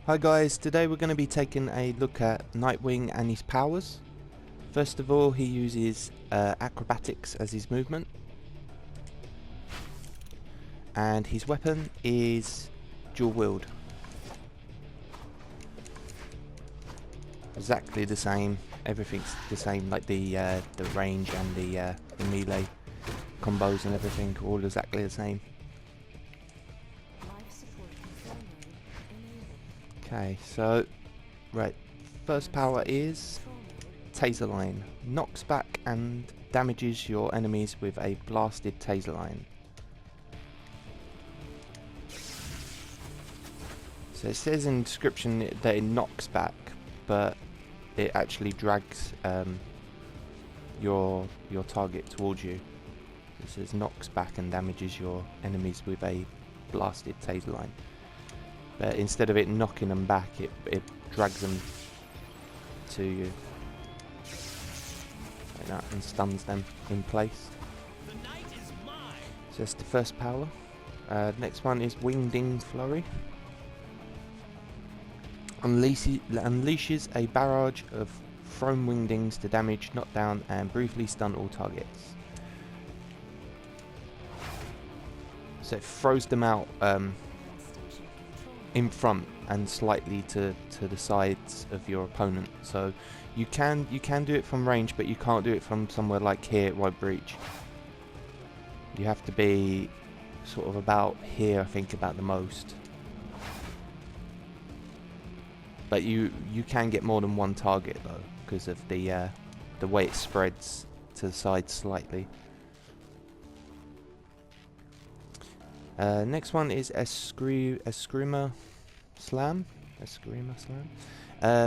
Hi guys, today we're going to be taking a look at Nightwing and his powers. First of all, he uses acrobatics as his movement, and his weapon is dual wield. Exactly the same, everything's the same, like the range and the melee combos and everything, all exactly the same. Okay, so, right, first power is Taser Line. Knocks back and damages your enemies with a blasted Taser Line. So it says in the description that it knocks back, but it actually drags your target towards you. It says knocks back and damages your enemies with a blasted Taser Line. But instead of it knocking them back, it drags them to you like that and stuns them in place. So that's the first power. Next one is Wingding Flurry. Unleashes a barrage of thrown wingdings to damage, knock down, and briefly stun all targets. So it throws them out in front and slightly to the sides of your opponent. So you can do it from range, but you can't do it from somewhere like here at Wide Breach. You have to be sort of about here, I think, about the most. But you can get more than one target though, because of the way it spreads to the sides slightly. Next one is Escrima Slam.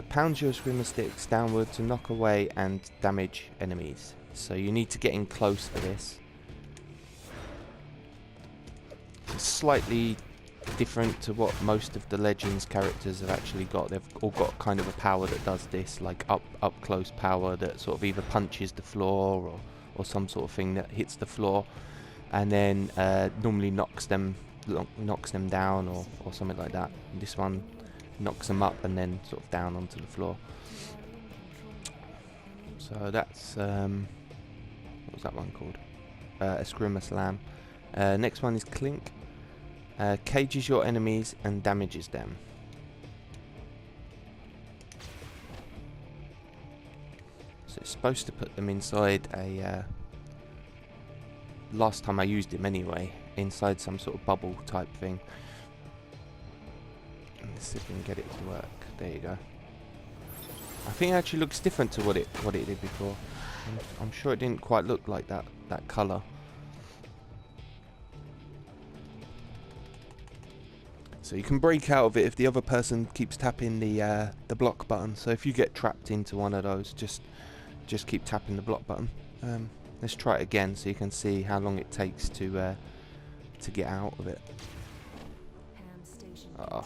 Pounds your Escrima sticks downward to knock away and damage enemies. So you need to get in close for this. It's slightly different to what most of the Legends characters have actually got. They've all got kind of a power that does this, like up close power that sort of either punches the floor or some sort of thing that hits the floor, and then normally knocks them down or something like that. And this one knocks them up and then sort of down onto the floor. So that's what was that one called? Escrima Slam. Next one is Clink. Cages your enemies and damages them. So it's supposed to put them inside a last time I used him anyway, inside some sort of bubble type thing. Let's see if we can get it to work. There you go. I think it actually looks different to what it did before. I'm sure it didn't quite look like that colour. So you can break out of it if the other person keeps tapping the block button. So if you get trapped into one of those, just keep tapping the block button. Let's try it again so you can see how long it takes to get out of it. Oh.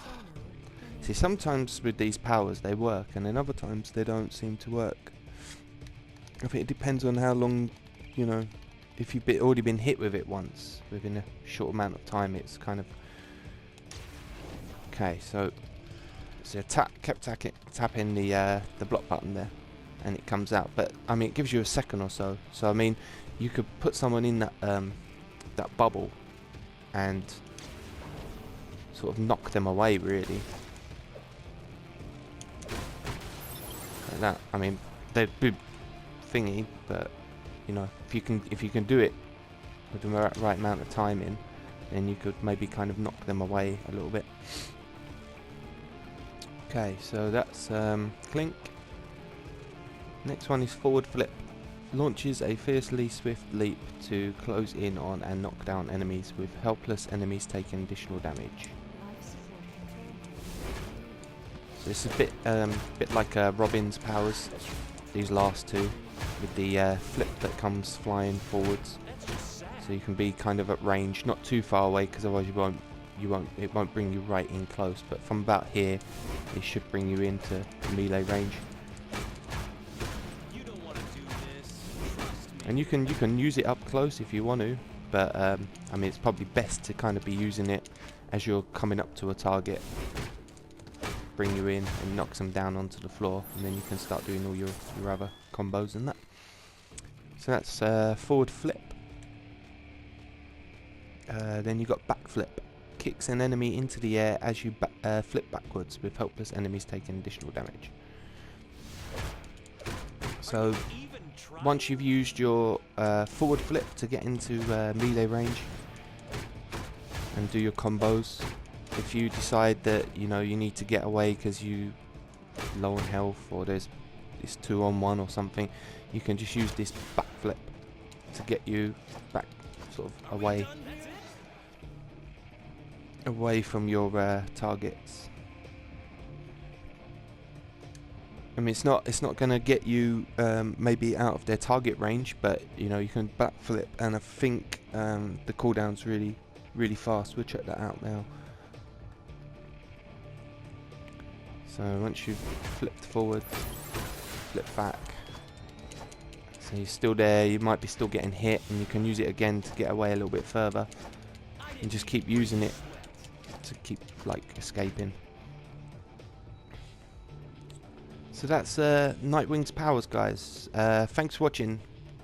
See, sometimes with these powers they work, and then other times they don't seem to work. I think it depends on how long, you know, if you've already been hit with it once within a short amount of time. It's kind of okay. So kept tapping the block button there, and it comes out. But I mean, it gives you a second or so. So I mean, you could put someone in that bubble and sort of knock them away, really. Like that. I mean, they'd be thingy, but you know, if you can do it with the right amount of time in, then you could maybe kind of knock them away a little bit. Okay, so that's Clink. Next one is Forward Flip. Launches a fiercely swift leap to close in on and knock down enemies, with helpless enemies taking additional damage. So this is a bit like Robin's powers, these last two, with the flip that comes flying forwards. So you can be kind of at range, not too far away, because otherwise it won't bring you right in close. But from about here, it should bring you into melee range. And you can use it up close if you want to, but I mean, it's probably best to kind of be using it as you're coming up to a target. bring you in and knocks them down onto the floor, and then you can start doing all your other combos and that. So that's forward flip. Then you got back flip. Kicks an enemy into the air as you flip backwards, with helpless enemies taking additional damage. So once you've used your forward flip to get into melee range and do your combos, if you decide that you need to get away because you low on health, or there's this 2-on-1 or something, you can just use this back flip to get you back sort of away from your targets. I mean, it's not going to get you maybe out of their target range, but you can backflip, and I think the cooldown's really fast. We'll check that out now. So once you've flipped forward, flip back. So you're still there. You might be still getting hit, and you can use it again to get away a little bit further, and just keep using it to keep escaping. So that's Nightwing's powers, guys. Thanks for watching.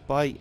Bye.